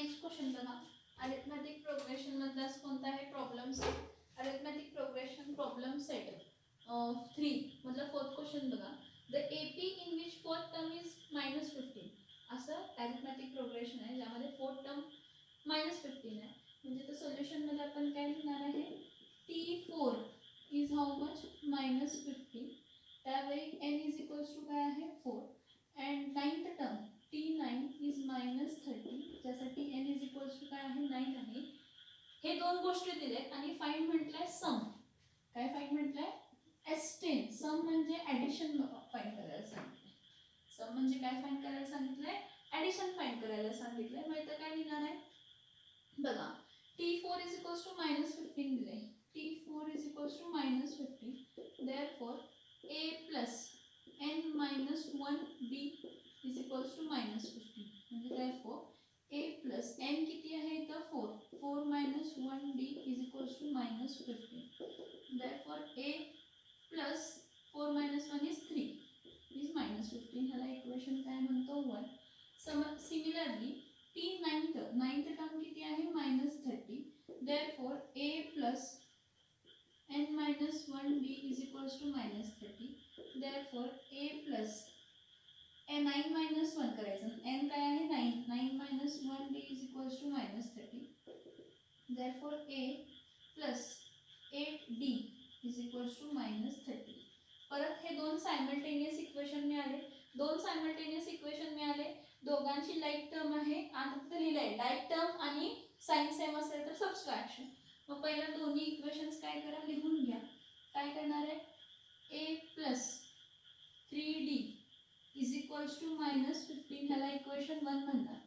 Next question बघा. Arithmetic progression मधलाच कोणता आहे problem set. Arithmetic progression problem set 3 मतलब फोर्थ क्वेश्चन बघा. The AP in which fourth term is -15. असं arithmetic progression आहे ज्यामध्ये फोर्थ टर्म -15 आहे. म्हणजे तर सोल्युशन मध्ये आपण काय लिहिणार आहे, T4 इज हाऊ मच -15. त्यावेळी n इज इक्वल्स टू काय आहे 4 and ninth term T9 is -30 ज्यासाठी n इज इक्वल्स टू काय आहे 9 आहे. हे दोन गोष्टी दिलेत आणि फाइंड म्हटलंय सम. काय फाइंड म्हटलंय S10. सम म्हणजे ॲडिशन फाइंड करायला सांगितलंय. सम म्हणजे काय फाइंड करायला सांगितलंय, ॲडिशन फाइंड करायला सांगितलंय. मग इथं काय लिहिणार आहे बघा. T4 इज इक्वल्स टू -15 दिले. T4 is equals to -15. Therefore a plus n minus 1b is equals to -15. म्हणजे देअरफॉर a प्लस n किती आहे इथं 4 minus 1d is equals to -15. Therefore a plus 4 minus 1 is 3 is -15. ह्याला equation काय म्हणतो 1. Similarly ninth term किती आहे -30. Therefore a plus n minus 1d is equals to -30. Therefore a plus 9 minus 1 करायचं. n काय आहे 9 minus 1d is equals to -30. Therefore a plus 8d is equals to -30. परत हे दोन सायमल्टेनियस इक्वेशन मिळाले. दोघांची लाईक टर्म आहे. आता तिथे लिहिलंय लाईक टर्म आणि साइन सेम असेल तर सबस्ट्रॅक्शन. मग पहिला दोन्ही इक्वेशन्स काय करा लिहून घ्या. काय करणार आहे a plus 3d is equals to -15. ह्याला इक्वेशन 1 म्हणणार.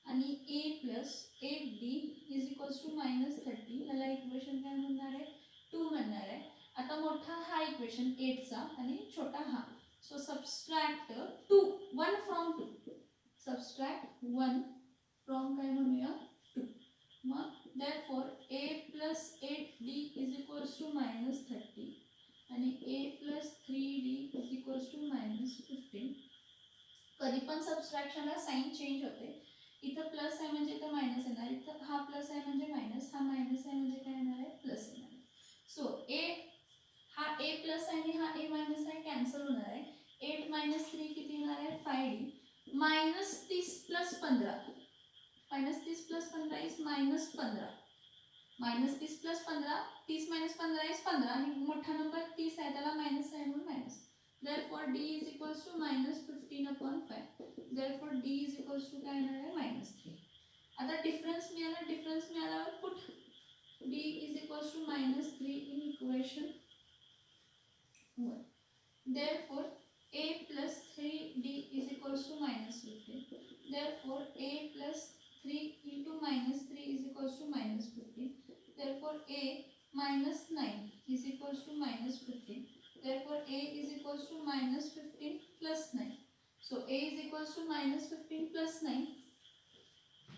आणि a plus 8d is equals to -30. ह्याला इक्वेशन काय म्हणणार आहे 2 म्हणणार आहे. आता मोठा हा इक्वेशन 8चा आणि छोटा हा. So subtract 1 from 2. Subtract 1 from काय म्हणूया 2. मग therefore a plus 8d is equals to -30 आणि a plus 3d is equals to -15. कधी पण सबस्ट्रॅक्शनला साइन चेंज होते. इथं प्लस आहे म्हणजे इथं मायनस येणार. इथं हा प्लस आहे म्हणजे मायनस, हा मायनस आहे म्हणजे काय येणार आहे प्लस येणार आहे. सो हा a प्लस आहे आणि हा a मायनस आहे कॅन्सल होणार आहे. 8 मायनस 3 किती येणार आहे 5d. -30 plus 15 -30 plus 15 is -15. -30 plus 15 30 minus 15 is 15 आणि मोठा नंबर 30 आहे त्याला मायनस आहे म्हणून minus. Therefore d is equals to -15/5. Therefore d is equals to काय येणार आहे -3. आता डिफरन्स मिळाल्यावर put d is equals to -3 in equation 1. Therefore, a plus 3d is equals to -15. Therefore, a plus 3 into -3 is equals to -15. Therefore, a minus 9 is equals to -15. Therefore, a is equals to -15 plus 9. So, a is equals to -15 plus 9.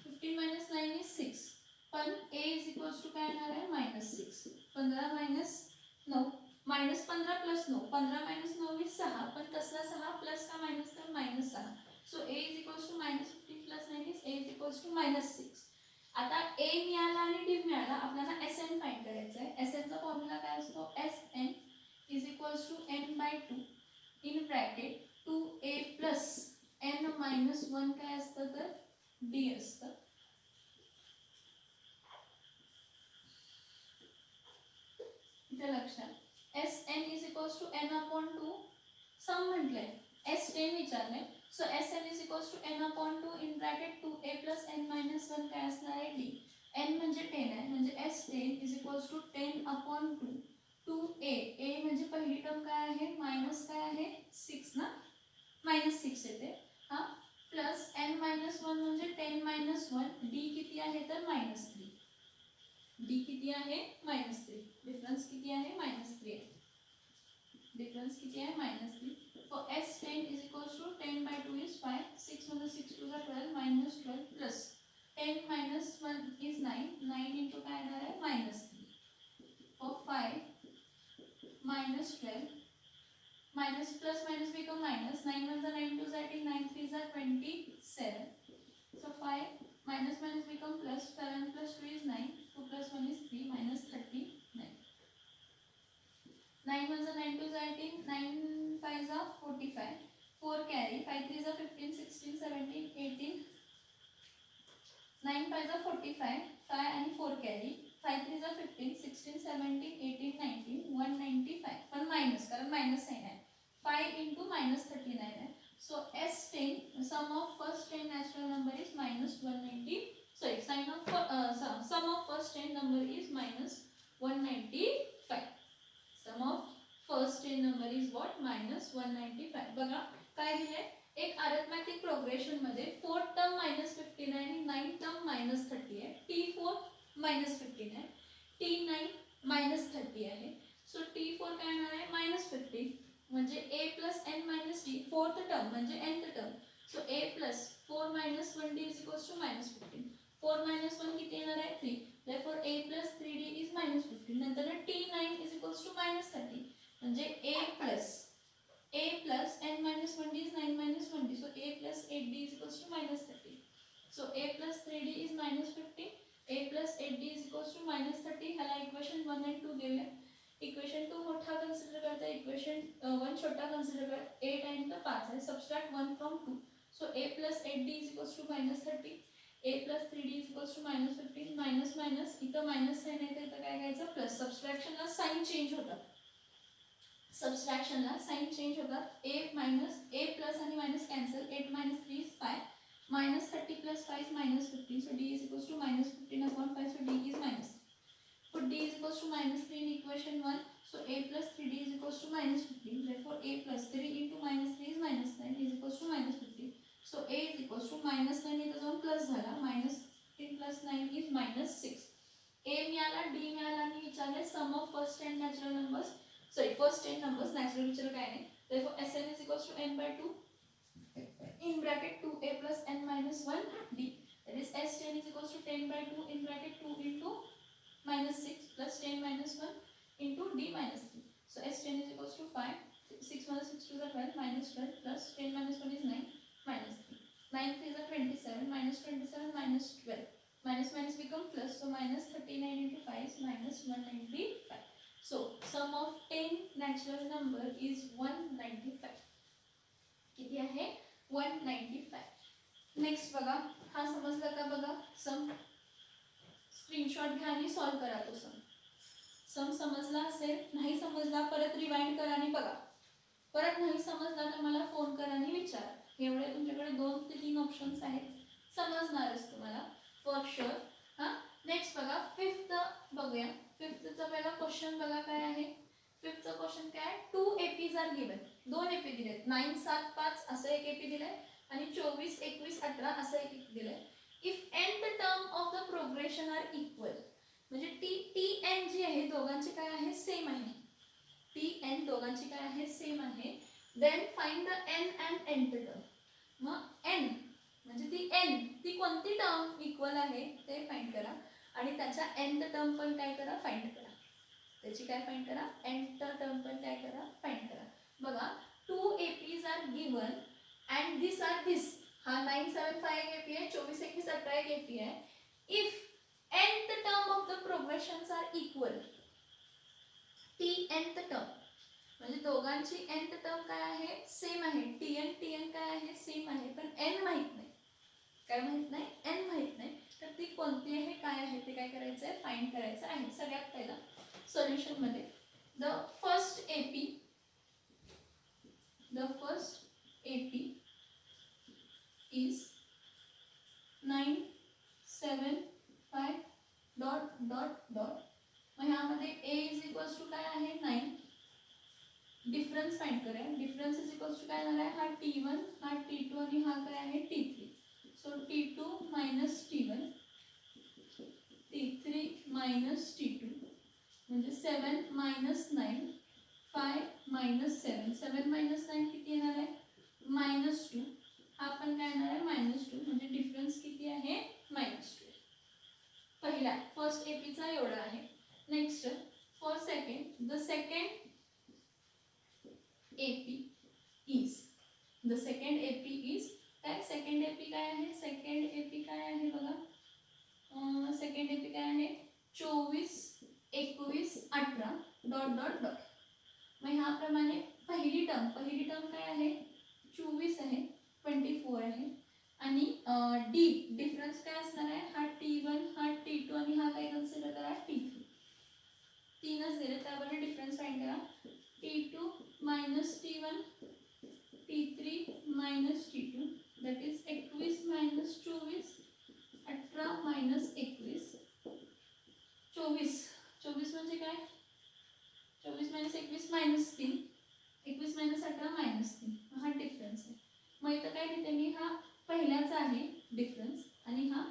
15 minus 9 is 6. पण a is equals to काय येणार आहे -6. 15 minus 9 -15 plus 9. 15 minus 9 is 6. पण कसला 6 plus का minus तर -6. So a is equals to -15 plus 9 is a is equals to -6. आता a मिळाला आणि d मिळाला. आपल्याला Sn फाइंड करायचं आहे. Sn चा फॉर्म्युला काय असतो Sn is equals to n/2 in bracket 2a plus n minus 1 काय असतं तर d असतं. इथे लक्षात Sn is equals to n/2. Sum म्हटलंय S10 विचारलंय. So Sn is equals to n/2 in bracket 2a plus n minus 1 काय असणार आहे d. n म्हणजे 10 आहे म्हणजे S10 is equals to 10/2 2a. a म्हणजे पहिली टर्म काय आहे मायनस काय आहे 6 ना, -6 येते हा. प्लस n मायनस 1 म्हणजे 10 मायनस 1. d किती आहे तर -3. d किती आहे -3. डिफरन्स किती आहे -3 आहे. डिफरन्स किती आहे -3. For S10 is equals to 10/2 is 5. 6 मध्ये 6 to the 12 -12 plus 10 minus 1 is 9. 9 into काय येणार आहे -3. For 5 -12 minus plus minus become minus. 9 1 9 2 18 9 3 27. So 5 minus minus become plus, 7 plus 2 is 9, 2 plus 1 is 3, minus 39. 9 1 is 9 2 is 18, 9 5 is 45, 4 carry, 5 3 is 15, 16, 17, 18, 9 5 is 45, 5 and 4 carry, 5 3 is 15, 16, 17, 18, 19, 195. पण minus कारण minus sign आहे. 5 into minus 39 आहे. So S10 sum of first 10 natural number is minus 190. Sorry, sum of first 10 number is minus 195. Sum of first 10 number is what? Minus 195. बघा काय दिले? एक arithmetic progression मध्ये 4th term -59 आणि 9th term -30 आहे. T4 -15 आहे. T9 -30 आहे. So T4 काय येणार आहे? -50 म्हणजे a plus n minus d, 4th term म्हणजे nth term. So a plus 4 minus 1d is equals to -15. 4 minus 1 किती येणार आहे? 3. therefore a plus 3d is -15. नंतर T9 is equals to -30 म्हणजे a plus n minus 1d is 9 minus 1d. So a plus 8d is equals to -30. So a plus 3d is -15. a plus 8d is equals to -30. ह्याला equation 1 and 2 घेऊया. Equation 2 मोठा consider करता, equation 1 छोटा consider कर. 8 and 5 आहे. Subtract 1 from 2. So a plus 8d is equals to -30. a plus 3d is equals to -15. Minus minus इथं minus sign आहे तर इथं काय करायचं? प्लस. सबट्रॅक्शनला साइन चेंज होतात. सबट्रॅक्शनला साइन चेंज होतात. a प्लस आणि minus cancel. 8 minus 3 is 5. -30 plus 5 is -15. So d is equals to -15 upon 5. So d is minus. Put d is equals to -3 in equation 1. So a plus 3d is equals to -15. Therefore a plus 3 into -3 is -9 is equals to -15. So a is equals to -9 इथं जाऊन plus झाला. -3 plus 9 is -6. a मिळाला, d मिळाला आणि विचारले sum of first 10 natural numbers. Sorry first 10 numbers. Natural विचार काय नाही. Therefore Sn is equals to n by 2 in bracket 2a plus n minus 1 d. That is S10 is equals to 10 by 2 in bracket 2 into -6 plus 10 minus 1 into d minus 3. So S10 is equals to 5. 6 minus 6 to the 12 minus 12 plus 10 minus 1 is 9 minus 3. 9 3 is 27 minus 27 minus 12. Minus minus become plus. So minus 39 into 5 is minus 195. So sum of 10 natural number is 195. किती आहे? 195. Next बघा, हा समजला का? बघा सम screenshot घ्या आणि solve करा तो सम. सम समजला असेल, नाही समजला परत रिवाइंड करा आणि बघा. परत नाही समजला तर मला फोन करा आणि विचारा. एवढे तुमच्याकडे 2 ते 3 ऑप्शन्स आहेत. समजणारच तुम्हाला फॉर शुअर. हां, नेक्स्ट बघा 5th बघूया. 5thचा पहिला क्वेश्चन बघा काय आहे. 5thचा क्वेश्चन काय आहे? 2 APs आर गिवन. 2 AP दिलेत. 9 7 5 असं एक AP दिलंय आणि 24 21 18 असं एक AP दिलंय. If nth term of the progression are equal, म्हणजे TN जी आहे दोघांची काय आहे? सेम आहे. TN दोघांची काय आहे? सेम आहे. Then find the n and nth term. मग n म्हणजे ती n ती कोणती टर्म इक्वल आहे ते फाइंड करा आणि त्याच्या nth टर्म पण काय करा? फाइंड करा. त्याची काय फाइंड करा? nth टर्म पण काय करा? फाइंड करा. बघा 2 APs are given and this are this. हा 975 एक AP आहे, 24 21 18 एक AP आहे. If nth term of the progressions are equal, nth term म्हणजे दोघांची nth टर्म काय आहे? सेम आहे. TN काय आहे? सेम आहे. पण n माहित नाही. काय माहित नाही? n माहित नाही. तर ती कोणती आहे, काय आहे ते काय करायचं आहे? फाइंड करायचं आहे. सगळ्यात पहिला सोल्युशन मध्ये the first AP is 9 7 5 dot dot dot. मग ह्यामध्ये a इज इक्वल्स टू काय आहे? 9. डिफरन्स फाइंड करूया. डिफरन्स इज इक्वल्स टू काय येणार आहे? हा T1 हा T2 आणि हा काय आहे? T3. So T2 minus T1 T3 minus T2 म्हणजे 7 minus 9 5 minus 7. 7 minus 9 किती येणार आहे? -2. हा पण काय येणार आहे? -2 म्हणजे डिफरन्स किती आहे? -2. पहिला फर्स्ट APचा एवढा आहे. Next for second, the second AP is काय? सेकंड AP काय आहे? सेकंड AP काय आहे बघा? सेकंड एपी काय आहे 24 21 18 डॉट डॉट डॉट. मग ह्याप्रमाणे पहिली टर्म काय आहे 24 आहे 24 आहे आणि डी डिफरन्स काय असणार आहे हा T1 हा T2 आणि हा काय कन्सिडर करा T3. तीनच दिले त्यावर डिफरन्स फाइंड करा T2 minus T1 T3 minus T2 that is 21 minus 24 18 minus 21 24 म्हणजे काय 24 मायनस 21 मायनस 3 21 मायनस 18 मायनस 3 हा डिफरन्स आहे. मग इथं काय देते मी हा पहिल्याचा आहे डिफरन्स आणि हा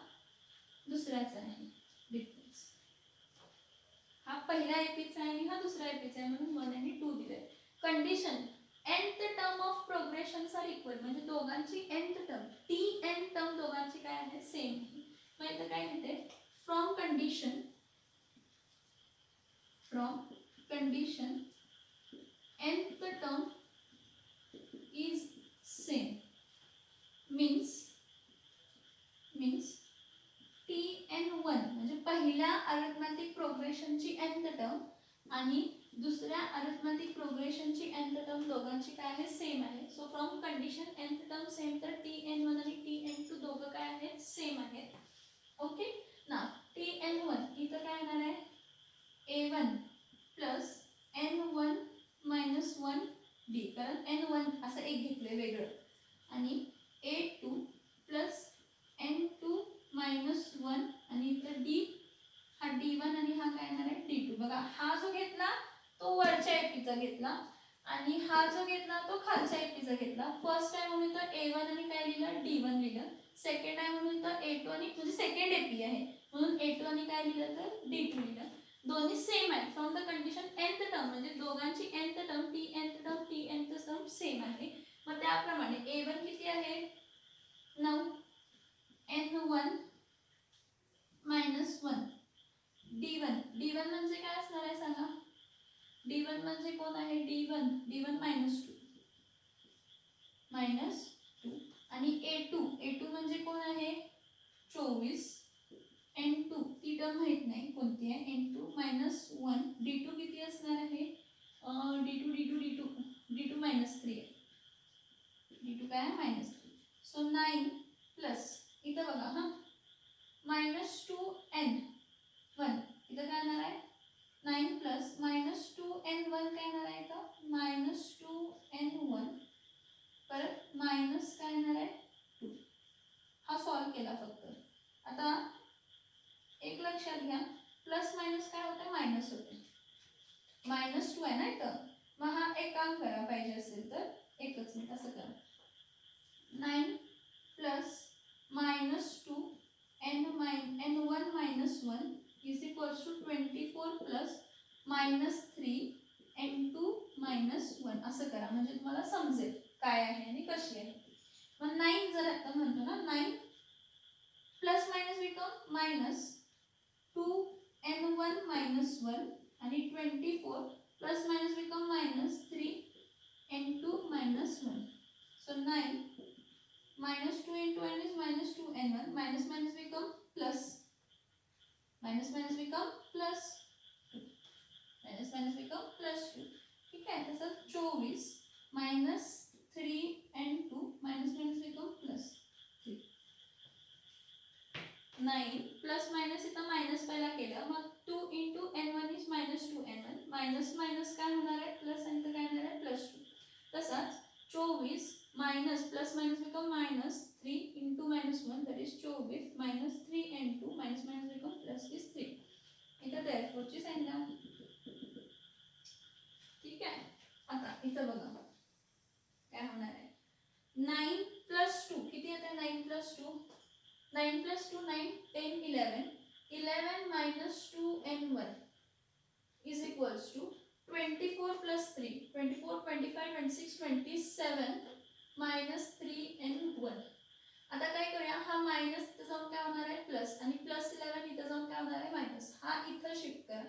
दुसऱ्याचा आहे डिफरन्स. हा पहिला एपीचा आहे आणि हा दुसरा एपीचा आहे म्हणून 1 आणि 2 दिले. Condition nth term of progressions are equal म्हणजे दोघांची nth टर्म tn टर्म दोघांची काय आहे सेम आहे. मग इथं काय देते from condition nth term is same means tn1 म्हणजे पहिल्या अरिथमॅटिक प्रोग्रेशनची nth टर्म आणि दुसऱ्या अरिथमॅटिक प्रोग्रेशनची nth टर्म दोघांची काय आहे सेम आहे. So from condition nth term same तर tn1 आणि tn2 दोघं काय आहेत सेम आहेत. ओके ना tn1 इथं काय येणार आहे a1 plus n1 minus 1 D कारण n1 असं एक घेतलंय वेगळं आणि a2 प्लस n2 मायनस 1 आणि इथं डी हा d1 आणि हा काय येणार आहे d2. बघा हा जो घेतला तो वरच्या एपीचा घेतला आणि हा जो घेतला तो खालच्या एपीचा घेतला. फर्स्ट टाइम म्हणून तर a1 आणि काय लिहिलं d1 लिहिलं. सेकंड टाइम म्हणून तर a2 आणि म्हणजे सेकंड एपी आहे म्हणून a2 आणि काय लिहिलं तर d2 लिहिलं. दोन्ही सेम आहे from the condition nth term म्हणजे दोघांची nth term tnth term same आहे. मग त्याप्रमाणे a1 किती आहे 9 n1 मायनस 1 d1 म्हणजे काय असणार आहे सांगा d1 म्हणजे कोण आहे d1 मायनस 2 आणि a2 म्हणजे कोण आहे 24 n2 ती टर्म माहित नाही कोणती आहे n2 मायनस 1 d2 किती असणार आहे d2 मायनस 3 आहे d2 काय आहे मायनस 3. सो 9 प्लस इथं बघा हा मायनस 2n1 इथं काय येणार आहे 9 प्लस मायनस 2n1 काय येणार आहे इथं मायनस 2n1 परत मायनस काय येणार आहे 2. हा सॉल्व केला फक्त. आता एक लक्षात घ्या प्लस मायनस काय होतं मायनस होते मायनस 2 आहे ना इथं. मग हा एक काम करा पाहिजे असेल तर एकच मिनिट असं करा 9 plus minus 2 n1 minus 1 is equals to 24 plus minus 3 n2 minus 1 असं करा म्हणजे तुम्हाला समजेल काय आहे आणि कशी आहे. मग 9 जर आता म्हणतो ना 9 plus minus become minus 2n1 minus 1 आणि 24 plus minus become minus 3n2 minus 1. So 9 minus 2 into n is minus 2n1 minus minus become plus minus minus become plus 2 minus minus become plus 2. ठीक आहे तसंच 24 minus 3n2 minus minus become plus 3. 9 plus minus इथं minus पहिला केलं मग 2 into n1 is minus 2n1 minus minus काय होणार आहे plus आणि इथं काय होणार आहे plus 2. तसंच 24 minus plus minus become minus 3 into minus 1 that is 24 minus 3n2 minus minus become plus is 3. इथं therefore ची साइन द्या. ठीक आहे आता इथं बघा काय होणार आहे 9 plus 2 किती येते 9 plus 2 9 plus 2 9 10 11 minus 2n1 is equals to 24 plus 3 24 25 26 27 minus 3n1. आता काय करूया हा मायनस इथं जाऊन काय होणार आहे प्लस आणि प्लस 11 इथं जाऊन काय होणार आहे मायनस. हा इथं शिफ्ट करा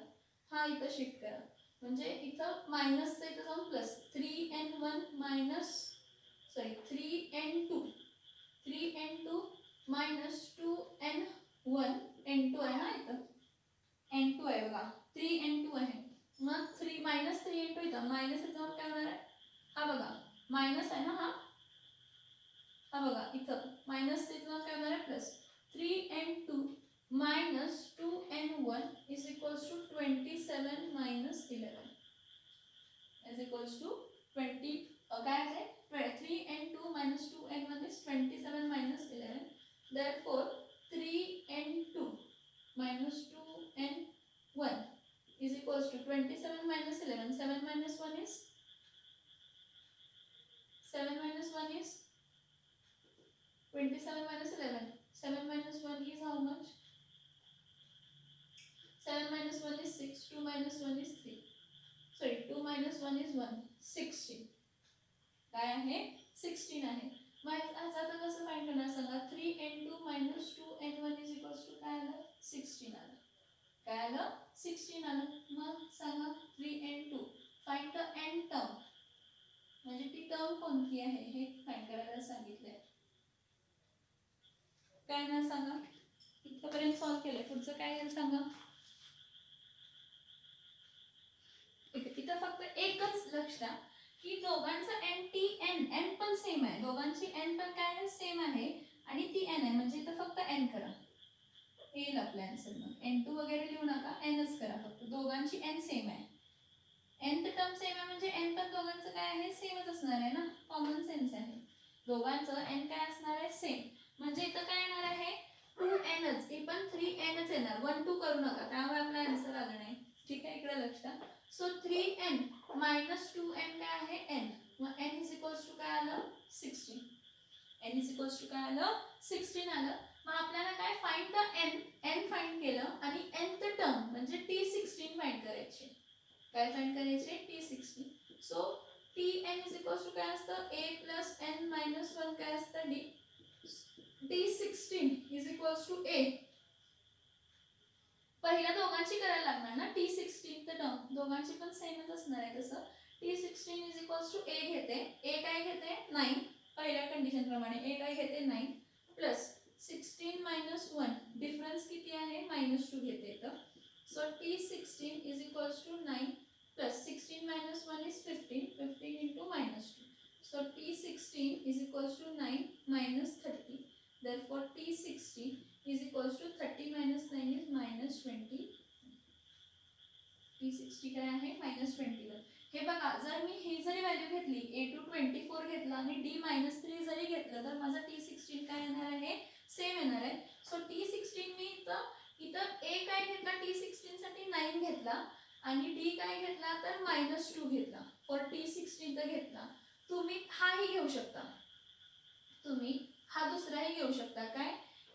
हा इथं शिफ्ट करा म्हणजे इथं मायनसचं इथं जाऊन plus 3n1 minus 3n2 minus 2n1 n2 आहे हा इथं 11 इज इक्वल्स टू 20 काय आहे 3n2 minus 2n1 is 27 minus 11. Therefore 3n2 minus 2n1 is equals to 27 minus 11. 7 minus 1 is 7 minus 1 is 27 minus 11. 7 minus 1 is how much? 7 minus 1 is 6. 2 minus 1 is 3. Sorry, 2 minus 1 is 1. 16. काय आहे 16 आहे. मग आज आता कसं find करणार सांगा. 3n2 minus 2n1 is equals to काय आलं 16 आलं. काय आलं 16 आलं. मग सांगा 3n2 find the n term म्हणजे ती टर्म कोणती आहे हे फाइंड करायला सांगितलंय. काय ना सांगा. इथपर्यंत सॉल्व केलंय. पुढचं काय आहे सांगा. इथं फक्त एकच लक्ष द्या की दोघांचा n t n n पण सेम आहे. दोघांची n पण काय आहे सेम आहे आणि ती n आहे म्हणजे इथं फक्त n करा. येईल आपल्या आन्सर. मग n2 वगैरे लिहू नका. nच करा फक्त. दोघांची n सेम आहे. nth टर्म सेम आहे म्हणजे n पण दोघांचं काय आहे सेमच असणार आहे ना. कॉमन सेन्स आहे. दोघांचं n काय असणार आहे सेम. म्हणजे इथं काय येणार आहे 2nच. हे पण 3nच येणार. 1 2 करू नका त्यामुळे आपला आन्सर आला नाही. ठीक आहे इकडे लक्ष द्या. सो 3n minus 2n काय आहे n. मग n is equals to काय आलं 16. n is equals to काय आलं 16 आलं. मग आपल्याला काय फाइंड द n फाइंड केलं आणि nth टर्म म्हणजे t16 फाइंड करायचे. काय फाइंड करायचे t16. So tn is equals to काय असतं a plus n minus 1 काय असतं d. t16 is equals to a. पहिल्या दोघांची करायला लागणार ना t16 तर टर्म दोघांची पण सेमच असणार आहे. कसं t16 is equals to a घेते. a काय घेते 9 पहिल्या कंडिशन प्रमाणे. a काय घेते 9 प्लस 16 minus 1 डिफरन्स किती आहे -2 घेते इथं. So t16 is equals to 9 plus 16 minus 1 is 15. 15 into -2. So t16 is equals to 9 minus 30. Therefore t16 is equals to 30 minus 9 is -20. t60 काय आहे -21. हे बघा जर मी ही जरी व्हॅल्यू घेतली a to 24 घेतला आणि d -3 जरी घेतलं तर माझा t16 काय येणार आहे सेम येणार आहे. सो t16 मी इथं a काय घेतला t16 साठी 9 घेतला आणि d काय घेतला तर -2 घेतला. फॉर t16 तर घेतला. तुम्ही हाही घेऊ शकता. तुम्ही हा दुसराही घेऊ शकता. काय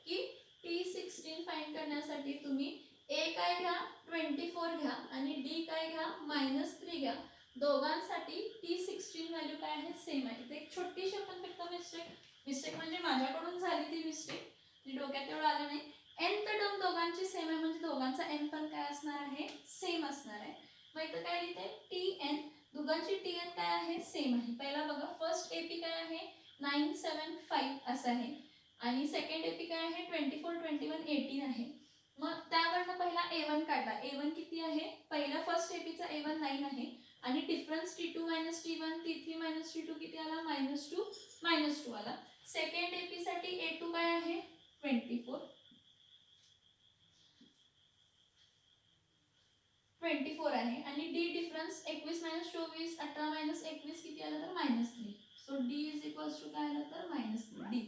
की t16 फाइंड करण्यासाठी तुम्ही a काय घ्या 24 घ्या आणि d काय घ्या -3 घ्या. दोघांसाठी t16 व्हॅल्यू काय आहे सेम आहे. इथे एक छोटीशी पण फक्त मिस्टेक म्हणजे माझ्याकडून झाली ती मिस्टेक. ती डोक्यात एवढं आलं नाही. n तर टर्म दोघांची सेम आहे म्हणजे दोघांचा n पण काय असणार आहे सेम असणार आहे. मग इथं काय लिहिते tn दोघांची tn काय आहे सेम आहे. पहिला बघा फर्स्ट ap काय आहे 975 असं आहे आणि सेकंड ap काय आहे 24 21 18 आहे. मग त्यावरनं पहिला a1 काढला. a1 किती आहे पहिला फर्स्ट ap चा a1 9 आहे आणि difference t2 t1 t3 t2 किती आला -2 आला. सेकंड ap साठी a2 काय आहे 24 आहे आणि d डिफरन्स 21 24 18 21 किती आला तर -3. So d is equals to काय आलं तर -3 d.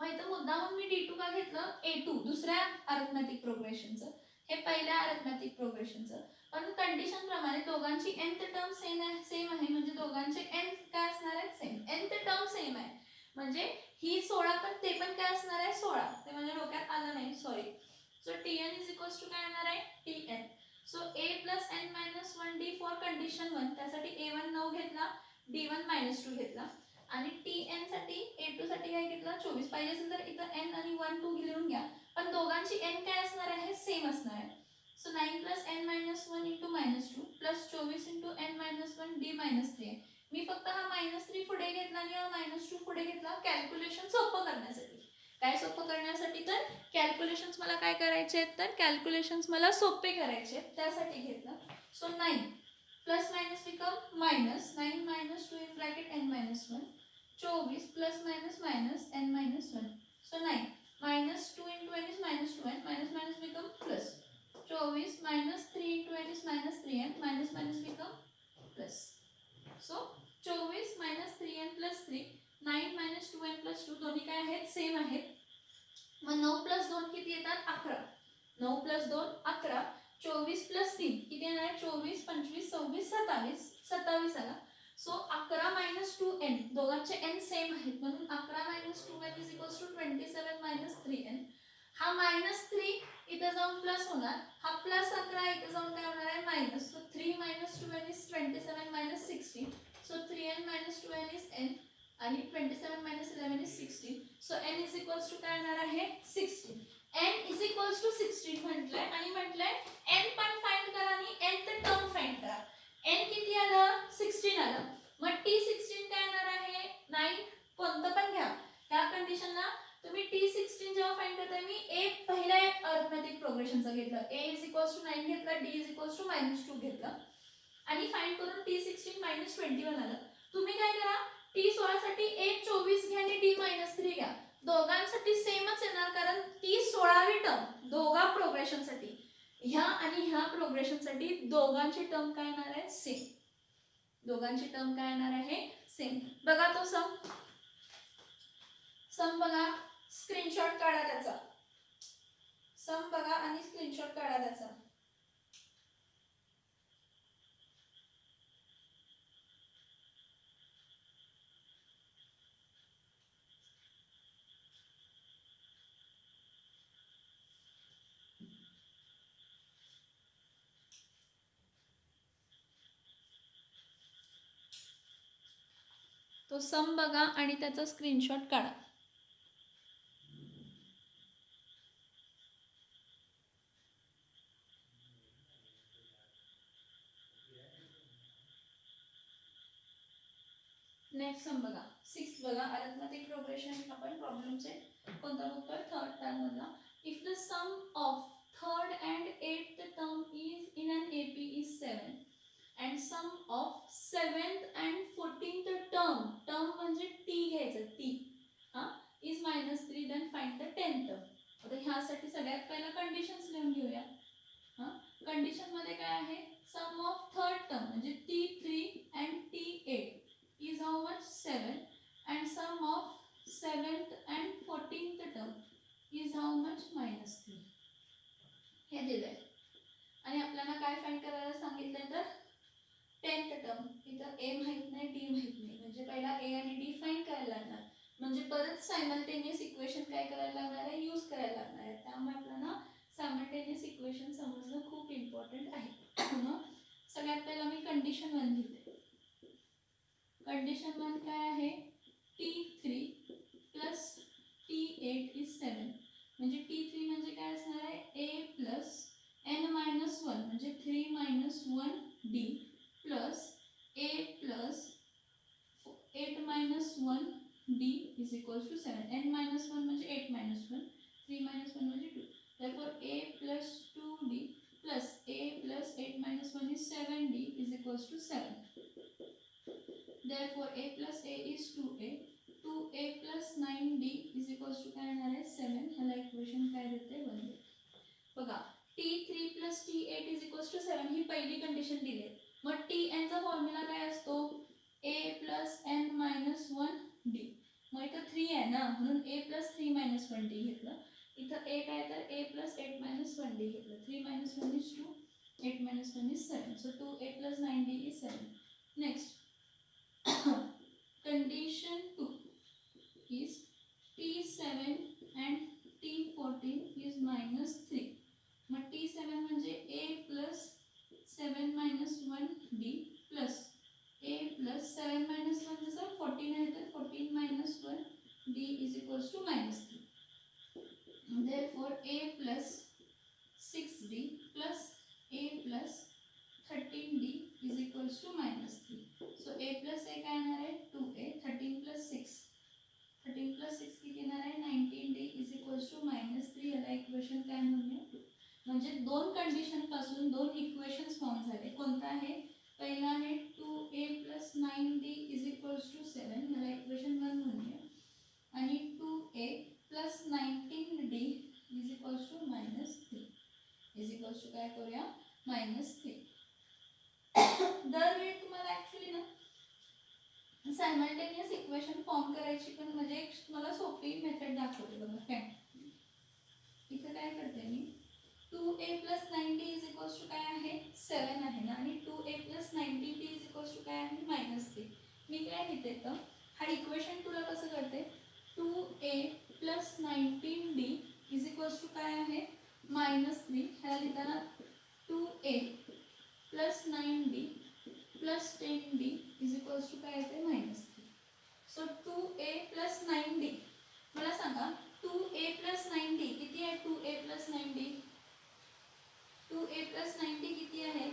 मग इथं मुद्दामून मी d2 का घेतलं a2 दुसऱ्या अरिथमेटिक प्रोग्रेशनचं. हे पहिल्या अरिथमेटिक प्रोग्रेशनचं. पण कंडिशन प्रमाणे दोघांची nth टर्म सेम आहे म्हणजे दोघांचे n काय असणार आहे सेम. nth टर्म सेम आहे म्हणजे ही 16 पण ते पण काय असणार आहे 16. ते म्हणजे डोक्यात आलं नाही sorry. So tn is equals to काय येणार आहे tn. सो a plus n minus 1d for condition 1 त्यासाठी a1 9 घेतला d1 -2 घेतला आणि tn साठी a2 साठी काय घेतला 24. पाहिजे असेल तर इथं n आणि 1 2 लिहून घ्या पण दोघांची n काय असणार आहे सेम असणार आहे. So 9 plus n minus 1 into -2 plus 24 into n minus 1 d -3 आहे. मी फक्त हा -3 पुढे घेतला आणि हा -2 पुढे घेतला कॅल्क्युलेशन सोपं करण्यासाठी. काय सोपं करण्यासाठी तर कॅल्क्युलेशन्स मला काय करायचे आहेत तर कॅल्क्युलेशन्स मला सोपे करायचे आहेत त्यासाठी घेतलं. So 9 plus minus become minus 9 minus 2 in bracket n minus 1 24 plus minus minus n minus 1. So 9 minus 2 into n is -2n minus minus become plus 24 minus 3 into n is -3n minus minus मग 9 + 2 किती येतात 11. 9 + 2 11. 24 + 3 किती येणार आहे 24 25 26 27. 27 आला. So 11 - 2n दोघांचे n same आहेत म्हणून 11 - 2n = 27 - 3n. हा -3 इथे जाऊन प्लस होणार. हा +11 इथे जाऊन काय होणार आहे minus. So 3 - 2n = 27 - 16. So 3n - 2n is n आणि 27 - 11 is 16. सो n = काय येणार आहे 16. n = 16 म्हटलंय आणि म्हटलंय n पण फाइंड करा आणि n चं टर्म फाइंड करा. n किती आलं 16 आलं. मग t16 काय येणार आहे 9. कोणतं पण घ्या. ह्या कंडिशनला तुम्ही t16 जेव्हा फाइंड करताय मी a पहिला एक अरिथमेटिक प्रोग्रेशनचं घेतलं. a = 9 घेतलं, d = -2 घेतलं आणि फाइंड करून t16 - 21 आलं. तुम्ही काय करा t16 साठी a 24 घ्या आणि d -3 घ्या. दोघांसाठी सेमच येणार कारण ती 16वी टर्म दोघा प्रोग्रेशनसाठी ह्या आणि ह्या प्रोग्रेशनसाठी दोघांची टर्म काय येणार आहे सेम. दोघांची टर्म काय येणार आहे सेम. बघा तो सम बघा, स्क्रीनशॉट काढा त्याचा. सम बघा आणि स्क्रीनशॉट काढा त्याचा. तो सम बघा आणि त्याचा स्क्रीनशॉट काढा. नेक्स्ट सम बघा 6 बघा. अरिथमेटिक प्रोग्रेशन आपण प्रॉब्लेमचे कोणता बघतोय थर्ड टर्म मधला. If the sum of third and 8th term is in an AP is 7 and sum of 7th and 14th term म्हणजे t घ्यायचं t हा is -3 then find the 10th term. आता ह्यासाठी सगळ्यात पहिला कंडिशन्स लिहून घेऊया. हा कंडिशन मध्ये काय आहे सम ऑफ थर्ड टर्म म्हणजे t3 and t8 is how much 7 and sum of 7th and 14th term is how much -3. हे दिलंय आणि आपल्याला काय फाइंड करायला सांगितलंय तर 10th टर्म. इथं a माहित नाही d माहित नाही म्हणजे पहिला a आणि d फाइंड करायला लागणार म्हणजे परत सायमल्टेनियस इक्वेशन काय करायला लागणार आहे यूज करायला लागणार आहे. त्यामुळे आपल्याला सायमल्टेनियस इक्वेशन समजणं खूप इम्पॉर्टंट आहे. मग सगळ्यात पहिला मी कंडिशन 1 लिहिते. कंडिशन 1 काय आहे t3 + t8 is 7 म्हणजे t3 म्हणजे काय असणार आहे a + n - 1 म्हणजे 3 - 1d plus a plus 8 - 1d is equals to 7. n - 1 म्हणजे 8 - 1, 3 - 1 म्हणजे 2. Therefore a plus 2d plus a plus 8 - 1 is 7d is equals to 7. Therefore a plus a is 2a. 2a plus 9d is equals to काय येणार आहे 7. ह्याला equation काय देते 1. बघा t3 plus t8 is equals to 7 ही पहिली condition दिली आहे. मग tn चा फॉर्म्युला काय असतो a plus n minus 1d. मग इथं 3 आहे ना म्हणून a plus 3 minus 1d घेतलं. इथं a काय तर a plus 8 minus 1d घेतलं. 3 minus 1 is 2, 8 minus 1 is 7. So 2a plus 9d is 7. Next condition 2 is t7 and t14 is -3. मग t7 म्हणजे a plus 7 minus 1d plus a plus 7 minus 1 जसं 14 आहे तर 14 minus 1d is equals to -3. Therefore a plus 6d plus a plus 13d is equals to -3. So a plus a काय येणार आहे 2a. 13 plus 6 किती येणार आहे 19d is equals to -3. याला इक्वेशन काय म्हणूया म्हणजे दोन कंडिशन पासून दोन इक्वेशन्स फॉर्म झाले. कोणतं आहे पहिला आहे 2a plus 9d is equals to 7. याला इक्वेशन 1 म्हणूया आणि 2a plus 19d is equals to -3 is equals to काय करूया -3. दरवेळी तुम्हाला ऍक्च्युली ना सायमल्टेनियस इक्वेशन फॉर्म करायची पण म्हणजे मला सोपी मेथड दाखवते बघा काय काय लिहिते तर हा इक्वेशन तुला कसं करते 2a plus 19d is equals to काय आहे -3 ह्याला लिहिताना 2a plus 9d plus 10d is equals to काय येते -3. सो 2a प्लस 9d मला सांगा 2a प्लस 9d किती आहे 2a plus 9d 2a plus 9d किती आहे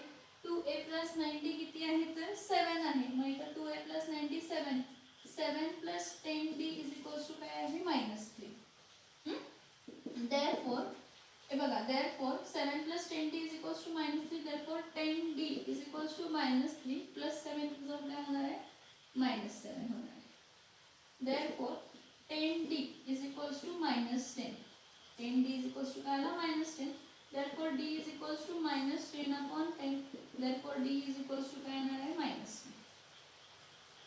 2a प्लस 9d किती आहे तर 7 आहे मग इथं 2a plus 9d 7 7 plus 10d is equals to काय आहे -3. therefore हे बघा therefore 7 plus 10d is equals to -3 therefore 10d is equals to -3 plus 7 तुझं काय होणार आहे -7 होणार आहे. therefore 10d is equals to -10. 10d is equals to काय आला -10. therefore d is equals to -10 upon 10. therefore d is equals to काय येणार आहे -1.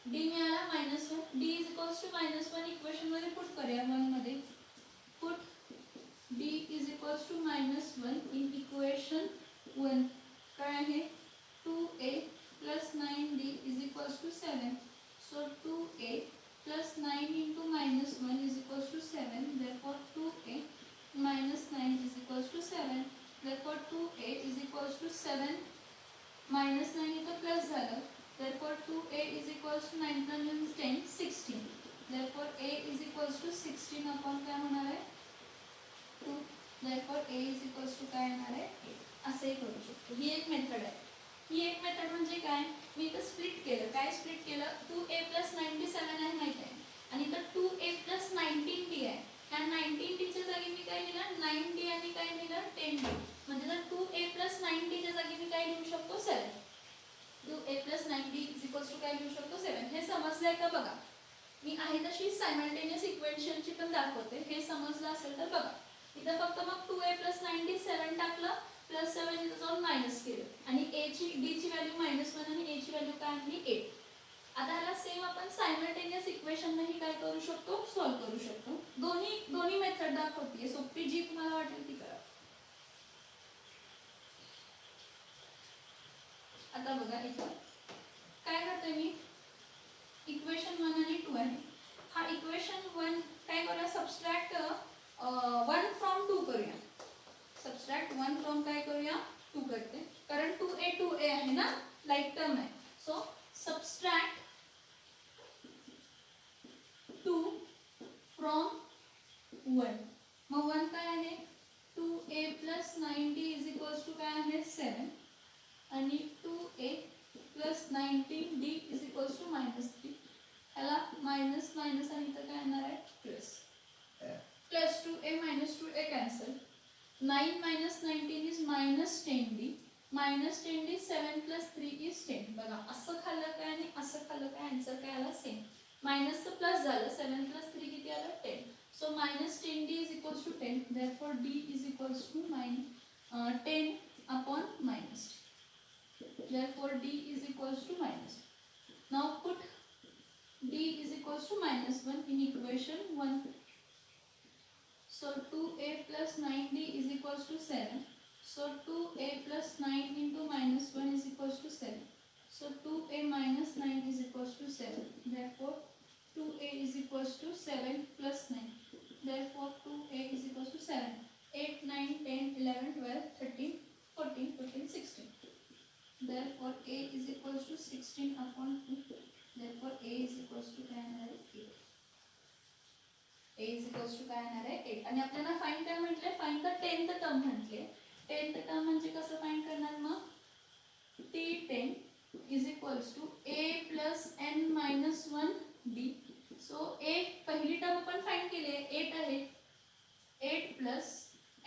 d मिळाला -1. d is equals to -1 equation मध्ये पुट करूया 1 मध्ये. Put d is equals to -1 in equation 1 काय आहे 2a plus 9d is equals to 7. so 2a plus 9 into -1 is equals to 7. therefore 2a minus 9 is equals to 7. therefore 2a is equals to 7 minus 9 इथं plus झालं. therefore 2a is equals to 9 minus 10 16. therefore a is equals to 16 upon काय होणार आहे 2. therefore a is equals to काय येणार आहे 8. असे करू शकतो. ही एक मेथड आहे. ही एक मेथड म्हणजे काय मी इथं स्प्लिट केलं. काय स्प्लिट केलं 2a प्लस 97 आहे माहिती आहे आणि इथं 2a प्लस 19d आहे. ह्या 19d च्या जागी मी काय लिहिलं 9d आणि काय लिहिलं 10d. म्हणजे जर 2a प्लस 9d च्या जागी मी काय लिहू शकतो 7. 2a plus 9d is equals to काय लिहू शकतो 7. हे समजलंय का बघा. मी आहे तशी सायमल्टेनियस इक्वेशनची पण दाखवते. हे समजलं असेल तर बघा. इथं फक्त मग 2a प्लस 9d 7 टाकलं प्लस 7 इथं जाऊन मायनस केलं आणि a ची d ची व्हॅल्यू -1 आणि a ची व्हॅल्यू काय आणली 8. आता ह्याला सेम आपण सायमल्टेनियस इक्वेशन मध्ये काय करू शकतो सॉल्व्ह करू शकतो. दोन्ही मेथड दाखवते सोपी जी तुम्हाला वाटेल ती करा. आता बघा इथं काय करते मी इक्वेशन 1 आणि 2 आहे. हा इक्वेशन 1 काय करूया सबट्रॅक्ट 1 फ्रॉम 2 करूया. सबट्रॅक्ट 1 फ्रॉम काय करूया 2 करते कारण 2a आहे ना लाईक टर्म आहे. So subtract 2 from 1. मग 1 काय आहे 2a plus 9d is equals to काय आहे 7 आणि 2a plus 19d is equals to -3. ह्याला मायनस मायनस आणि इथं काय येणार आहे plus. Plus 2a minus 2a cancel. 9 minus 19 is -10d. -10d 7 plus 3 is 10. बघा असं खाल्लं काय आणि असं खाल्लं काय आन्सर काय आला सेम. मायनसचं प्लस झालं 7 plus 3 किती आलं 10. So -10d is equals to 10. therefore d is equals to 10 upon -. therefore d is equals to -. now put d is equals to -1 in equation 1. so 2a plus 9d is equals to 7. so 2a plus 9 into -1 is equals to 7. so 2a minus 9 is equals to 7. therefore 2a is equals to 7 plus 9. therefore 2a is equals to 7. 8 9 10 11 12 13 14 15 16. therefore a is equals to 16 upon 2. therefore a is equals to 8. a is equals to काय येणार आहे 8. आणि आपल्याला find काय म्हटले find the 10th term म्हटले. 10th term म्हणजे कसं फाइंड करणार मग t10 is equals to a plus n minus 1d. So 8 पहिली टर्म आपण फाइंड केली आहे 8 आहे 8 प्लस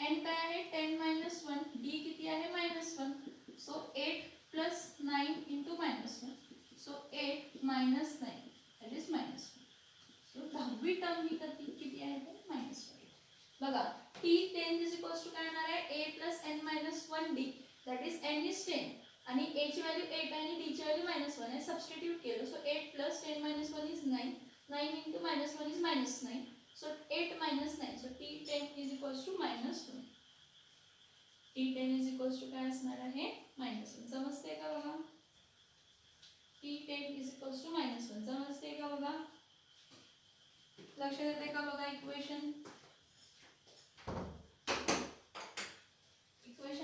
n काय आहे 10 minus 1 d किती आहे -1. So 8 plus 9 into -1. So 8 minus 9 that is -1. So 10वी टर्म ही किती आहे तर -1. बघा t10 is equals to काय येणार आहे a plus n minus 1d that is n is 10 आणि a ची व्हॅल्यू 8 आणि d ची व्हॅल्यू -1 आहे. सबस्टिट्यूट केलं so 8 plus 10 minus 1 is 9. 9 into -1 is -9. so 8 minus 9. so t10 is equals to -1. t10 is equals to काय असणार आहे -1. समजते का बघा. T10 is equals to -1. समजते का बघा? लक्षात येते का बघा? इक्वेशन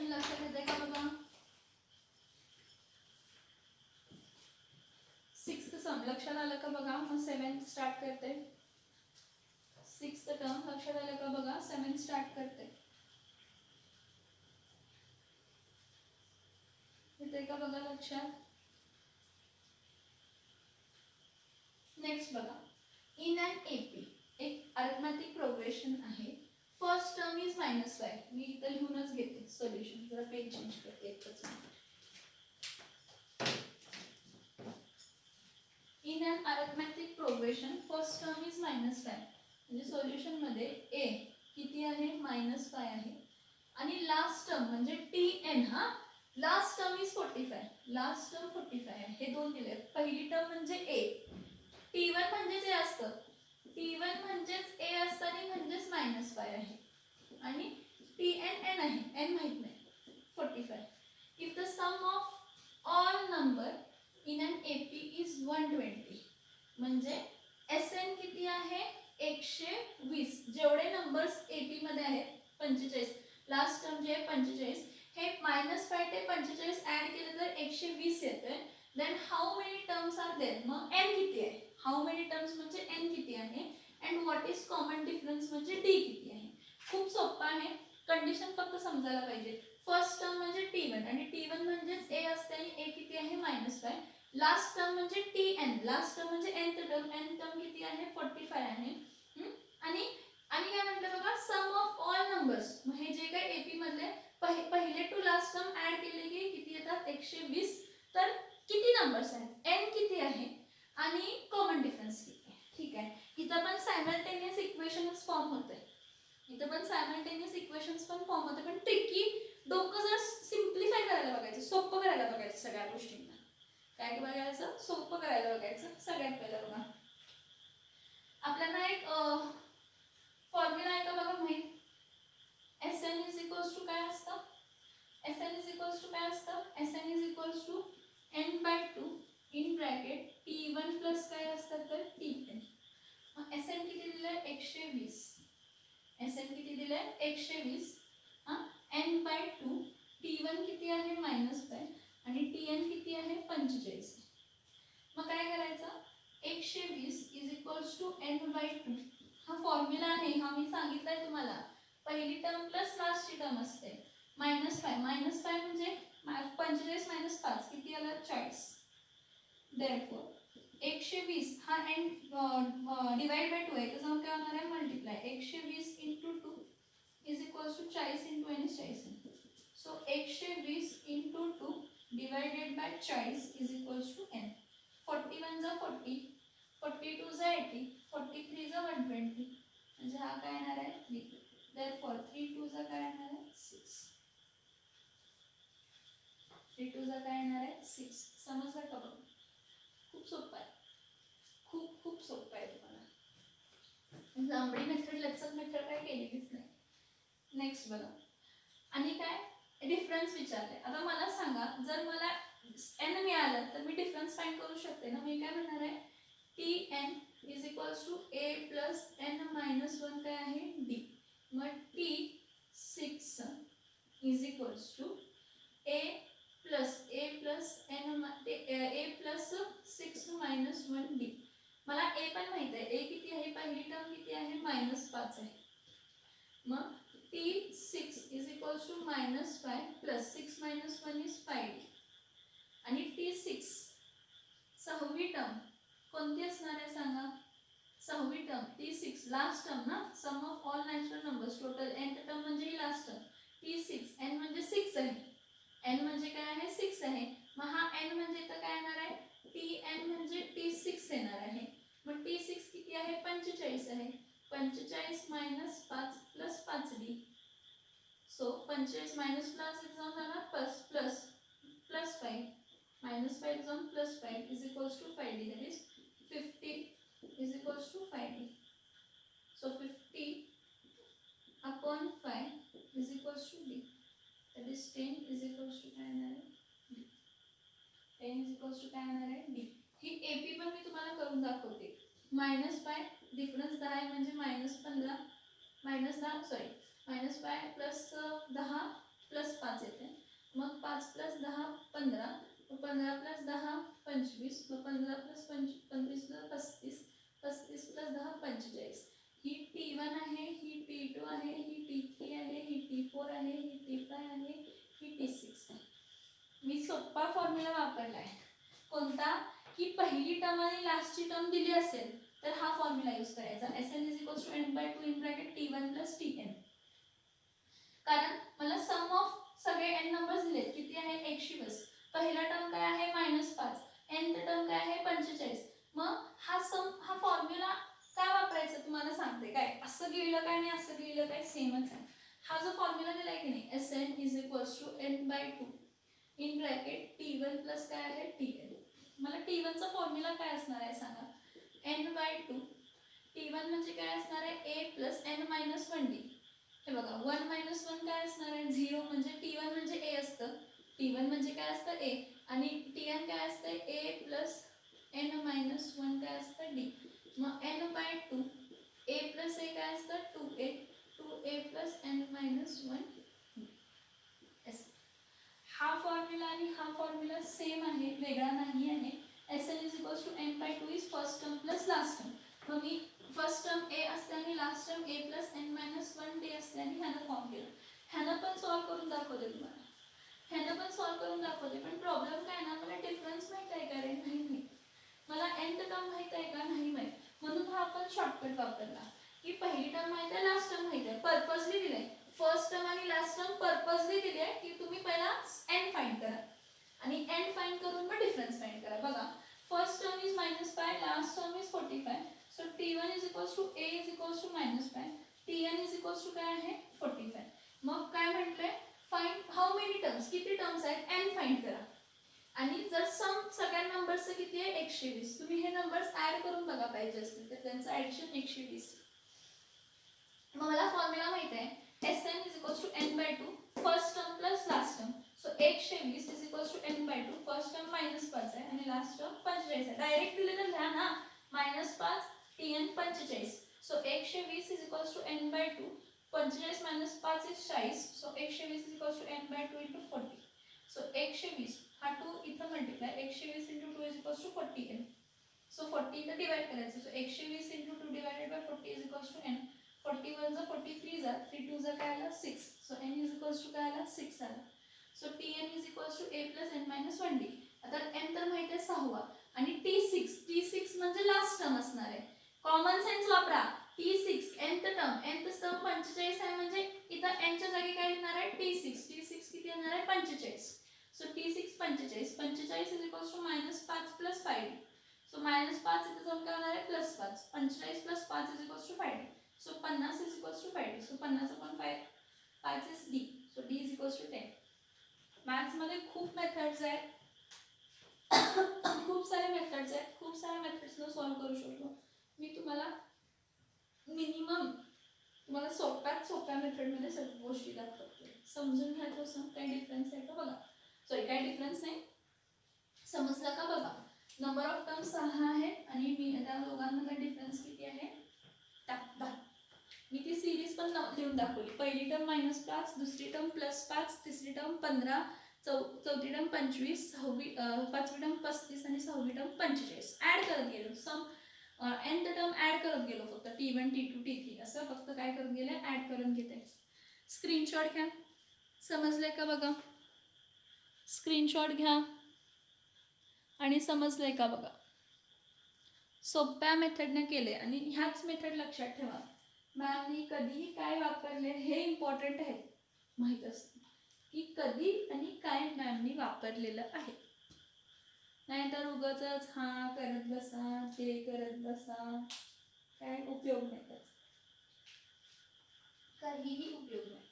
लक्षात येते का बघा? 6th सम लक्षात आलं का बघा? मग 7th स्टार्ट करते. 6th टर्म लक्षात आलं का बघा? 7th स्टार्ट करते. येते का बघा लक्षात? नेक्स्ट बघा, इन अँड एपी एक अरिथमॅटिक प्रोग्रेशन आहे. First term is -5. मी इथं लिहूनच घेते सोल्युशन. जरा पेज चेंज करते एकच. In and arithmetic progression first term is -5. म्हणजे सोल्युशन मध्ये ए किती आहे? -5 आहे. आणि लास्ट टर्म म्हणजे TN हा last term is 45. Last term 45 आहे. हे दोन दिले. पहिली टर्म म्हणजे ए. T1 म्हणजेच ए असतं. T1 म्हणजेच ए असतं आणि म्हणजेच -5 आहे. आणि TN N आहे. N माहित नाही. 45. If the sum of all number in an AP is 120. म्हणजे SN किती आहे? 120. जेवढे नंबर्स AP मध्ये आहेत 45. लास्ट टर्म जे 45 हे -5 ते 45 ऍड केले तर 120 येते. Then how many terms are there? मग n किती आहे? हाऊ मेनी टर्म्स म्हणजे n किती आहे and what is common difference म्हणजे d किती आहे. खूप सोपं आहे. कंडिशन फक्त समजायला पाहिजे. फर्स्ट टर्म म्हणजे T1 आणि T1 म्हणजेच a असते आणि a किती आहे? -5. लास्ट टर्म म्हणजे TN. लास्ट टर्म म्हणजे nth टर्म. n टर्म किती आहे? 45 आहे. आणि काय म्हटलं बघा? सम ऑफ ऑल नंबर्स. मग हे जे काही AP मधले पहिले टू लास्ट टर्म ऍड केले की किती येतात? 120. तर किती नंबर्स आहेत? n किती आहे आणि कॉमन डिफरन्स किती आहे. ठीक आहे. इथं पण सायमल्टेनियस इक्वेशन्स फॉर्म होते. फॉर्म होते पण ट्रिकी डोकं जर सिम्प्लिफाय करायला बघायचं, सोपं करायला बघायचं सगळ्या गोष्टींना. काय बघायचं? सोपं करायला बघायचं. सगळ्यात पहिलं बघा, आपल्याला एक फॉर्म्युला आहे का बघा माहित? SN इज इक्वल्स टू काय असतं? SN इज इक्वल्स टू काय असतं? SN is equals to n/2 in bracket T1 plus काय असतं तर TN. SN किती दिलंय? 120. SN किती दिलंय? 120. n/2 T1 किती आहे? -5 आणि TN किती आहे? 45. मग काय करायचं? 120 इज इक्वल्स टू n/2. हा फॉर्म्युला आहे. हा मी सांगितलाय तुम्हाला. पहिली टर्म प्लस लास्टची टर्म असते. -5 म्हणजे 45 - 5 किती आलं? 40. देयरफॉर 120 हा n डिवाइड बाय 2 आहे. त्याचा मग काय होणार आहे? Multiply. 120 × 2 is equals to 40 × n is 40. So 120 × 2 divided by 40 is equals to n. 41 जा 40, 42 जा 80, 43 जा 120. म्हणजे हा काय येणार आहे? 3. देयरफॉर 3 2 जा काय येणार आहे? 6. 3 2 जा काय येणार आहे? 6. समजलं का बघा? खूप सोपं आहे. खूप सोपं आहे. तुम्हाला लांबडी मेथड, लचक मेथड काय केलेलीच नाही. नेक्स्ट बघा, आणि काय डिफरन्स विचारले. आता मला सांगा, जर मला n मिळालं तर मी डिफरन्स फाइंड करू शकते ना. मी काय म्हणणार आहे? TN is equals to a plus n minus 1 काय आहे? d. मग T6 is equals to a plus n a plus 6 minus 1 d. मला a पण माहित आहे. a किती आहे? पहिली टर्म किती आहे? -5 आहे. मग T6 is equals to -5 plus 6 minus 1 is 5. आणि T6 सहावी टर्म कोणती असणार आहे सांगा? सहावी टर्म T6 लास्ट टर्म ना. Sum of all natural numbers total nth term म्हणजे ही लास्ट टर्म. T6 n म्हणजे 6 आहे. n म्हणजे काय आहे? 6 आहे. मग हा n म्हणजे इथं काय येणार आहे? TN म्हणजे T6 येणार आहे. मग T6 किती आहे? 45 आहे. 45 - 5 plus 5d. So 45 minus plus जाऊन जाणार प्लस 5 -5 जाऊन +5 is equals to 5d. That is 50 is equals to 5d. So 50/5 is equals to d. That is 10 is equals to काय येणार आहे? d. 10 इज इक्वल्स टू काय येणार आहे? d. ही AP पण मी तुम्हाला करून दाखवते. -5 डिफरन्स 10 आहे म्हणजे -15 -10 प्लस 10 प्लस 5 येते. मग 5 प्लस 10 15, 15 प्लस 10 25, मग 15 प्लस 25 35, 35 प्लस 10 45. ही T1 आहे, ही T2 आहे, ही T3 आहे, ही T4 आहे, ही T5 आहे, ही T6 आहे. मी सोपा फॉर्म्युला वापरला आहे. कोणता? की पहिली टर्म आणि लास्टची टर्म दिली असेल तर हा फॉर्म्युला यूज करायचा. Sn = n/2 in bracket T1 + Tn. कारण मला सम ऑफ सगळे n नंबर्स दिलेत. किती आहे? 120. पहिला टर्म काय आहे? -5. nth टर्म काय आहे? 45. मग हा फॉर्म्युला काय वापरायचा तुम्हाला सांगते. काय असं लिहिलं काय आणि असं लिहिलं काय सेमच आहे. हा जो फॉर्म्युला दिलाय की नाही, Sn = n/2 in bracket T1 plus काय आहे? Tn. मला T1 चा फॉर्म्युला काय असणार आहे सांगा. n/2. T1 म्हणजे काय असणार आहे? a + n-1d. हे बघा 1 - 1 काय असणार आहे? 0. म्हणजे T1 म्हणजे a असतं. T1 म्हणजे काय असतं? a. आणि Tn काय असतं? a + n-1 काय असतं? d. मग n/2 a + a काय असतं? 2a. 2a + n-1 हा फॉर्म्युला आणि हा फॉर्म्युला सेम आहे, वेगळा नाही आहे. Sn = n/2 is first term plus last term. मग मी फर्स्ट टर्म a असते आणि last term a + n-1 d असते आणि ह्यानं फॉर्म केलं. ह्यानं पण सॉल्व्ह करून दाखवते तुम्हाला. ह्यानं पण सॉल्व्ह करून दाखवते. पण प्रॉब्लेम काय ना, मला डिफरन्स माहित आहे का रे? नाही माहित. मला nth टर्म माहित आहे का? नाही माहित. म्हणून हा आपण शॉर्टकट वापरला की पहिली टर्म माहित आहे, लास्ट टर्म माहित आहे. पर्पजली दिलंय. फर्स्ट टर्म आणि लास्ट टर्म पर्पजली दिली आहे की तुम्ही पहिला n फाइंड करा आणि n फाइंड करून मग डिफरन्स फाइंड करा. बघा first term is -5, last term is 45. So T1 = a -5, Tn काय आहे? 45. मग काय म्हटलंय? फाइंड हाऊ मेनी टर्म्स, किती टर्म्स आहेत? n फाइंड करा. आणि जर सम सगळ्या नंबर्सचं किती आहे? 120. तुम्ही हे नंबर्स ऍड करून बघा पाहिजे असतील तर त्यांचं ऍडिशन 120. मग मला फॉर्म्युला माहित आहे. Sn = n/2 first term plus last term. So 120 = n/2. First term -5 आहे आणि लास्ट टर्म 45 आहे. डायरेक्ट दिले तर लिहा ना. -5 Tn 45. So 120 = n/2. 45 - 5 is 40. So 120 = n/2 × 40. So 120 हा 2 इथं मल्टिप्लाय. 120 × 2 = 40n. सो 40 इथं डिवाइड करायचं. So 120 × 2 / 40 = n. 40 * 1 = 43 जा. 3 * 2 काय आला? 6. सो n = काय आला? 6 आला. So Tn = a + n-1d. आता n तर माहिती आहे 6वा आणि T6 म्हणजे लास्ट टर्म असणार आहे. कॉमन सेन्स वापरा. T6 nth टर्म 45 आहे म्हणजे इथं n च्या जागी काय येणार आहे? T6 किती येणार आहे? 45. So T6 45. 45 = -5 + 5. सो -5 इथे जाऊन काय होणार आहे? +5. 45 + 5 = 5. So 50 = 5. So 50 / 5 is d. So d = 10. Maths मध्ये खूप मेथड्स आहेत. खूप सारे मेथड्स आहेत. खूप साऱ्या मेथड्सनं सॉल्व्ह करू शकतो. मी तुम्हाला मिनिमम तुम्हाला सोप्यात सोप्या मेथडमध्ये सगळ्या गोष्टी दाखवते. समजून घ्यायचं काही डिफरन्स आहे का बघा. काही डिफरन्स नाही. समजलं का बघा. नंबर ऑफ टर्म्स 6 आहे आणि मी त्या दोघांमध्ये डिफरन्स किती आहे? 10. मी ती सिरीज पण लिहून दाखवली. पहिली टर्म -5, दुसरी टर्म +5, तिसरी टर्म 15, चौथी टर्म 25, पाचवी टर्म 35 आणि 6वी टर्म 45. ऍड करत गेलो. सम nth टर्म ऍड करत गेलो. फक्त T1 T2 T3 असं फक्त काय करत गेले? ऍड करून घेते. स्क्रीनशॉट घ्या. समजलंय का बघा. स्क्रीनशॉट घ्या आणि समजलंय का बघा. सोप्या मेथडने केले आणि ह्याच मेथड लक्षात ठेवा. मॅमनी कधी काय वापरले हे इम्पॉर्टंट आहे. माहीत असतं की कधी आणि काय मॅमनी वापरलेलं आहे. नाहीतर उगाचच हा करत बसा, ते करत बसा, काय उपयोग नाही त्याचा. काहीही उपयोग नाही.